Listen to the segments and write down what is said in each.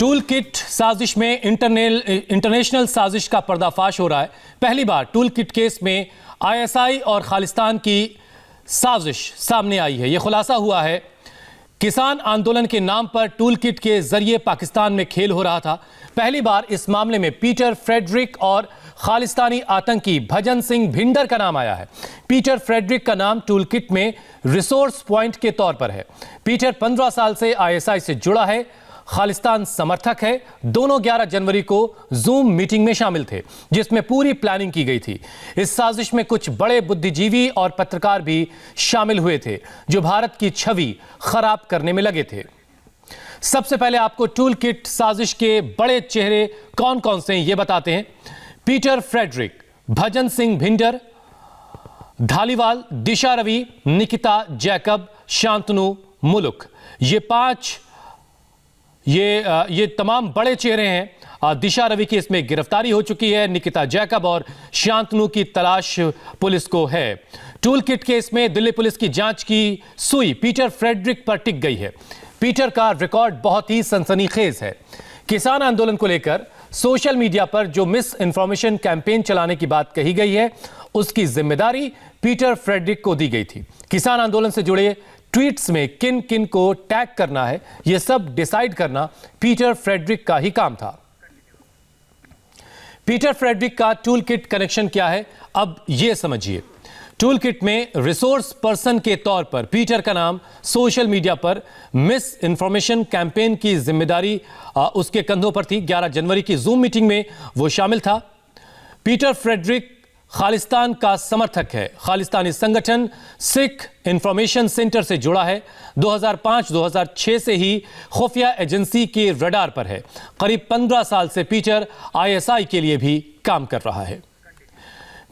Tool kit साजिश में international साजिश का पर्दाफाश हो रहा है। पहली बार टूल किट केस में आईएसआई और खालिस्तान की साजिश सामने आई है। यह खुलासा हुआ है किसान आंदोलन के नाम पर टूल किट के जरिए पाकिस्तान में खेल हो रहा था। पहली बार इस मामले में पीटर फ्रेडरिक और खालिस्तानी आतंकी भजन सिंह भिंडर का नाम आया है। पीटर फ्रेडरिक का नाम टूल किट में रिसोर्स पॉइंट के तौर पर है। पीटर 15 साल से आईएसआई से जुड़ा है, खालिस्तान समर्थक है। दोनों 11 जनवरी को जूम मीटिंग में शामिल थे जिसमें पूरी प्लानिंग की गई थी। इस साजिश में कुछ बड़े बुद्धिजीवी और पत्रकार भी शामिल हुए थे जो भारत की छवि खराब करने में लगे थे। सबसे पहले आपको टूल किट साजिश के बड़े चेहरे कौन कौन से हैं ये बताते हैं। पीटर फ्रेडरिक, भजन सिंह भिंडर, धालीवाल, दिशा रवि, निकिता जैकब, शांतनु मुलुक, ये तमाम बड़े चेहरे हैं। दिशा रवि की इसमें गिरफ्तारी हो चुकी है। निकिता जैकब और शांतनु की तलाश पुलिस को है। टूल किट केस में दिल्ली पुलिस की जांच की सुई पीटर फ्रेडरिक पर टिक गई है। पीटर का रिकॉर्ड बहुत ही सनसनीखेज है। किसान आंदोलन को लेकर सोशल मीडिया पर जो मिस इन्फॉर्मेशन कैंपेन चलाने की बात कही गई है उसकी जिम्मेदारी पीटर फ्रेडरिक को दी गई थी। किसान आंदोलन से जुड़े ट्वीट्स में किन किन को टैग करना है यह सब डिसाइड करना पीटर फ्रेडरिक का ही काम था। पीटर फ्रेडरिक का टूल किट कनेक्शन क्या है अब यह समझिए। टूल किट में रिसोर्स पर्सन के तौर पर पीटर का नाम सोशल मीडिया पर मिस इंफॉर्मेशन कैंपेन की जिम्मेदारी उसके कंधों पर थी। 11 जनवरी की जूम मीटिंग में वो शामिल था। पीटर फ्रेडरिक खालिस्तान का समर्थक है। खालिस्तानी संगठन सिख इंफॉर्मेशन सेंटर से जुड़ा है। 2005-2006 से ही खुफिया एजेंसी के रडार पर है। करीब 15 साल से पीटर आईएसआई के लिए भी काम कर रहा है।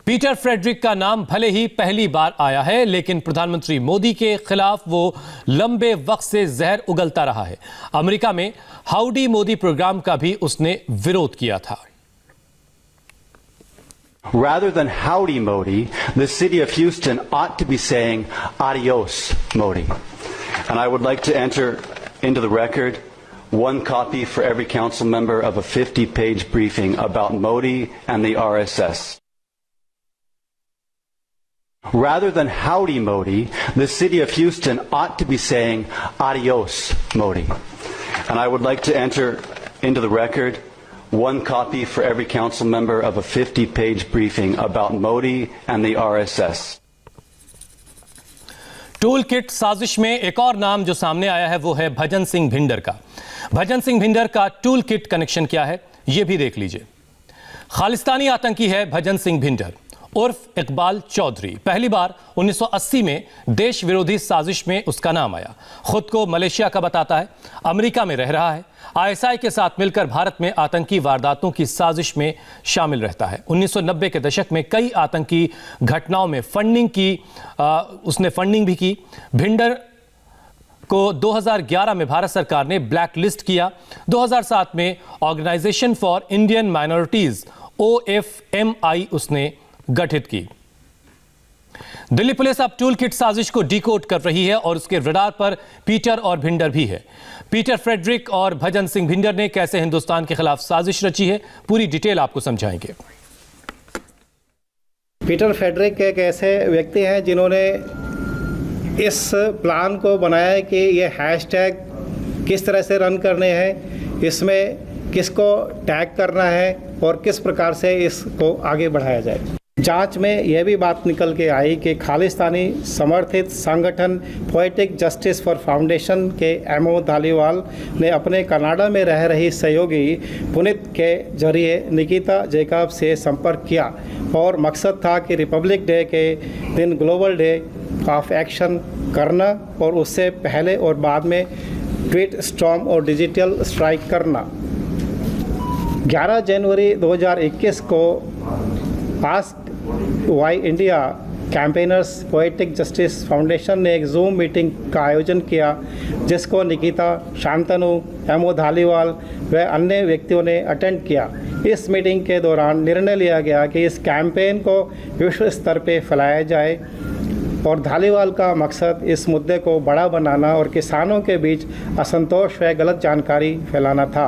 पीटर फ्रेडरिक का नाम भले ही पहली बार आया है लेकिन प्रधानमंत्री मोदी के खिलाफ वो लंबे वक्त से जहर उगलता रहा है। अमेरिका में हाउडी मोदी प्रोग्राम का भी उसने विरोध किया था। Rather than howdy Modi, the city of Houston ought to be saying adios Modi. And I would like to enter into the record one copy for every council member of a 50-page briefing about Modi and the RSS. Rather than howdy Modi, the city of Houston ought to be saying adios Modi. And I would like to enter into the record one copy for every council member of a 50-page briefing about Modi and the RSS. Tool kit साजिश में एक और नाम जो सामने आया है वो है भजन सिंह भिंडर का। भजन सिंह भिंडर का टूल किट कनेक्शन क्या है ये भी देख लीजिए। खालिस्तानी आतंकी है भजन सिंह भिंडर उर्फ इकबाल चौधरी। पहली बार 1980 में देश विरोधी साजिश में उसका नाम आया। खुद को मलेशिया का बताता है, अमेरिका में रह रहा है। आईएसआई के साथ मिलकर भारत में आतंकी वारदातों की साजिश में शामिल रहता है। 1990 के दशक में कई आतंकी घटनाओं में उसने फंडिंग भी की। भिंडर को 2011 में भारत सरकार ने ब्लैक लिस्ट किया। 2007 में organisation for Indian minorities OFMI उसने गठित की। दिल्ली पुलिस अब टूल किट साजिश को डिकोड कर रही है और उसके रडार पर पीटर और भिंडर भी है। पीटर फ्रेडरिक और भजन सिंह भिंडर ने कैसे हिंदुस्तान के खिलाफ साजिश रची है पूरी डिटेल आपको समझाएंगे। पीटर फ्रेडरिक एक ऐसे व्यक्ति हैं जिन्होंने इस प्लान को बनाया है कि ये हैशटैग किस तरह से रन करने हैं, इसमें किसको टैग करना है और किस प्रकार से इसको आगे बढ़ाया जाए। जांच में यह भी बात निकल के आई कि खालिस्तानी समर्थित संगठन पोएटिक जस्टिस फॉर फाउंडेशन के एमओ धालीवाल ने अपने कनाडा में रह रही सहयोगी पुनीत के जरिए निकिता जैकब से संपर्क किया और मकसद था कि रिपब्लिक डे के दिन ग्लोबल डे ऑफ एक्शन करना और उससे पहले और बाद में ट्वीट स्टॉर्म और डिजिटल स्ट्राइक करना। 11 जनवरी 2021 को ask why India campaigners poetic justice foundation ने एक जूम मीटिंग का आयोजन किया जिसको निकिता, शांतनु, एमओ धालीवाल व अन्य व्यक्तियों ने अटेंड किया। इस मीटिंग के दौरान निर्णय लिया गया कि इस कैंपेन को विश्व स्तर पर फैलाया जाए और धालीवाल का मकसद इस मुद्दे को बड़ा बनाना और किसानों के बीच असंतोष व गलत जानकारी फैलाना था।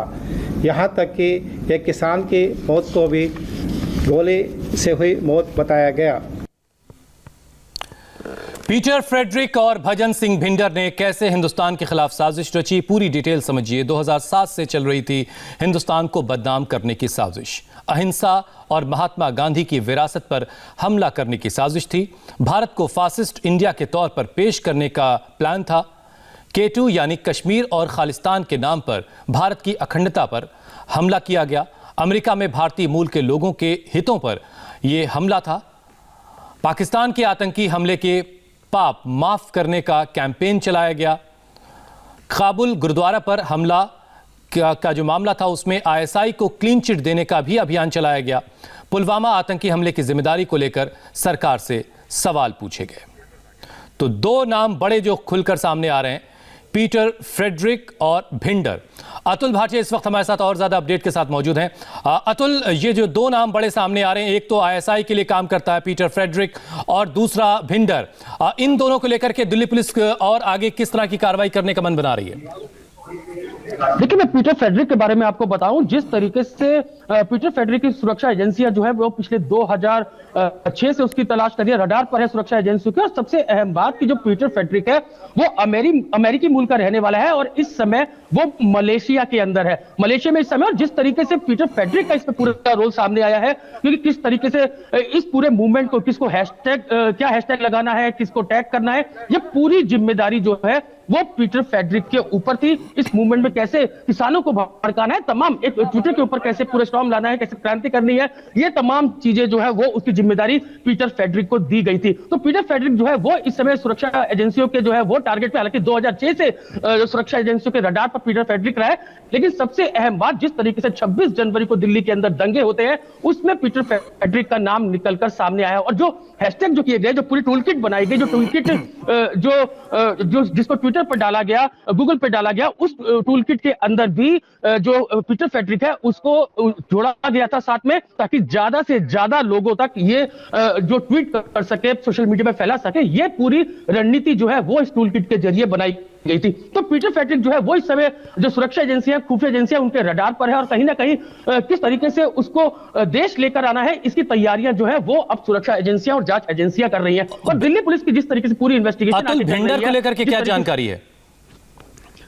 यहाँ तक कि एक किसान की मौत को भी गोली से हुई मौत बताया गया। पीटर फ्रेडरिक और भजन सिंह भिंडर ने कैसे हिंदुस्तान के खिलाफ साजिश रची, पूरी डिटेल समझिए। 2007 से चल रही थी हिंदुस्तान को बदनाम करने की साजिश। अहिंसा और महात्मा गांधी की विरासत पर हमला करने की साजिश थी। भारत को फासिस्ट इंडिया के तौर पर पेश करने का प्लान था। K2 यानी कश्मीर और खालिस्तान के नाम पर भारत की अखंडता पर हमला किया गया। अमेरिका में भारतीय मूल के लोगों के हितों पर यह हमला था। पाकिस्तान के आतंकी हमले के पाप माफ करने का कैंपेन चलाया गया। काबुल गुरुद्वारा पर हमला का जो मामला था उसमें ISI को क्लीन चिट देने का भी अभियान चलाया गया। पुलवामा आतंकी हमले की जिम्मेदारी को लेकर सरकार से सवाल पूछे गए। तो दो नाम बड़े जो खुलकर सामने आ रहे हैं, पीटर फ्रेडरिक और भिंडर। अतुल भाटिया इस वक्त हमारे साथ और ज्यादा अपडेट के साथ मौजूद हैं। अतुल, ये जो दो नाम बड़े सामने आ रहे हैं, एक तो ISI के लिए काम करता है पीटर फ्रेडरिक और दूसरा भिंडर, इन दोनों को लेकर के दिल्ली पुलिस और आगे किस तरह की कार्रवाई करने का मन बना रही है? देखिए, मैं पीटर फ्रेडरिक के बारे में आपको बताऊं, जिस तरीके से पीटर फ्रेडरिक की सुरक्षा एजेंसियां जो है वो पिछले 2006 से उसकी तलाश कर रही है, रडार पर है सुरक्षा एजेंसियों की। और सबसे अहम बात कि जो पीटर फ्रेडरिक है वो अमेरिकी मूल का रहने वाला है और इस समय वो मलेशिया के अंदर है, मलेशिया में इस समय। और जिस तरीके से पीटर फ्रेडरिक का इसमें पूरा रोल सामने आया है, क्योंकि किस तरीके से इस पूरे मूवमेंट को, किसको क्या हैशटैग लगाना है, किसको टैग करना है, ये पूरी जिम्मेदारी जो है वो पीटर फ्रेडरिक के ऊपर थी। इस मूवमेंट में कैसे किसानों को भड़काना है, तमाम एक ट्विटर के ऊपर कैसे पूरे स्टॉर्म लाना है, कैसे क्रांति करनी है, ये तमाम चीजें जो है वो उसकी जिम्मेदारी पीटर फ्रेडरिक को दी गई थी। तो पीटर फ्रेडरिक जो है वो इस समय सुरक्षा एजेंसियों के जो है वो टारगेट पे, हालांकि 2006 से सुरक्षा एजेंसियों के रडार पर पीटर फ्रेडरिक रहा है। लेकिन सबसे अहम बात, जिस तरीके से 26 जनवरी को दिल्ली के अंदर दंगे होते हैं, उसमें पीटर फ्रेडरिक का नाम निकलकर सामने आया। और जो हैशटैग जो किए गए, जो पूरी टूल किट बनाई गई, जो टूल किट जिसको ट्विटर पर डाला गया, गूगल पर डाला गया, उस टूल किट के अंदर भी जो पीटर फ्रेडरिक है उसको जोड़ा गया था साथ में, ताकि ज्यादा से ज्यादा लोगों तक ये जो ट्वीट कर सके, सोशल मीडिया में फैला सके। ये पूरी रणनीति जो है वो इस टूल किट के जरिए बनाई गई थी। तो पीटर फ्रेडरिक जो है वो इस समय जो सुरक्षा एजेंसियां, खुफिया एजेंसियां उनके रडार पर है और कहीं ना कहीं किस तरीके से उसको देश लेकर आना है, इसकी तैयारियां जो है वो अब सुरक्षा एजेंसियां और जांच एजेंसियां कर रही हैं। और दिल्ली पुलिस की जिस तरीके से पूरी इन्वेस्टिगेशन भिंडर को लेकर के क्या जानकारी है?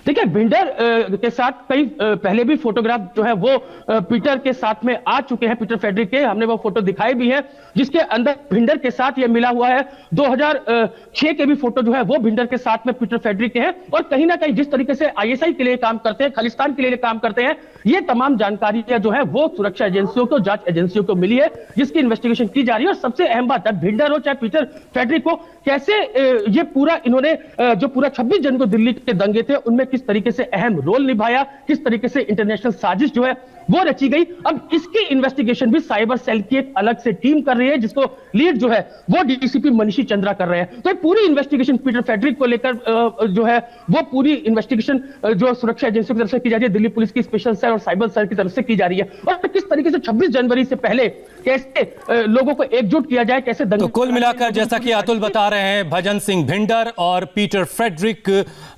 देखिए, भिंडर के साथ कई पहले भी फोटोग्राफ जो है वो पीटर के साथ में आ चुके हैं, पीटर फ्रेडरिक के। हमने वो फोटो दिखाई भी है जिसके अंदर भिंडर के साथ ये मिला हुआ है। 2006 के भी फोटो जो है वो भिंडर के साथ में पीटर फ्रेडरिक के हैं। और कहीं ना कहीं जिस तरीके से ISI के लिए काम करते हैं, खालिस्तान के लिए काम करते हैं, ये तमाम जानकारियां जो है वो सुरक्षा एजेंसियों को, जांच एजेंसियों को मिली है, जिसकी इन्वेस्टिगेशन की जा रही है। और सबसे अहम बात है, भिंडर हो चाहे पीटर फ्रेडरिक हो, कैसे ये पूरा इन्होंने जो पूरा 26 जनवरी को दिल्ली के दंगे थे उनमें किस तरीके से अहम रोल निभाया, किस तरीके से इंटरनेशनल साजिश जो है वो रची गई। अब इसकी इन्वेस्टिगेशन भी साइबर सेल की एक अलग से टीम कर रही है, जिसको लीड जो है वो DCP मनीषी चंद्रा कर रहे हैं। तो पूरी इन्वेस्टिगेशन पीटर फ्रेडरिक को लेकर जो है वो पूरी इन्वेस्टिगेशन जो सुरक्षा एजेंसियों की तरफ से की जा रही है, दिल्ली पुलिस की स्पेशल सेल और साइबर सेल की तरफ से की जा रही है। और किस तरीके से 26 जनवरी से पहले कैसे लोगों को एकजुट किया जाए, कैसे दंगे। तो कुल मिलाकर जैसा कि अतुल बता रहे हैं, भजन सिंह भिंडर और पीटर फ्रेडरिक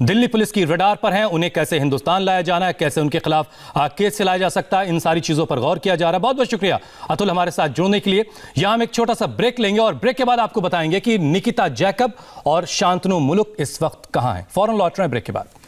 दिल्ली पुलिस की रडार पर हैं। उन्हें कैसे हिंदुस्तान लाया जाना है, कैसे उनके खिलाफ केस चलाया जा सकता है, इन सारी चीजों पर गौर किया जा रहा है। बहुत बहुत शुक्रिया अतुल हमारे साथ जुड़ने के लिए। यहां हम एक छोटा सा ब्रेक लेंगे और ब्रेक के बाद आपको बताएंगे कि निकिता जैकब और शांतनु मुलुक इस वक्त कहां हैं। फौरन लौट रहे हैं ब्रेक के बाद।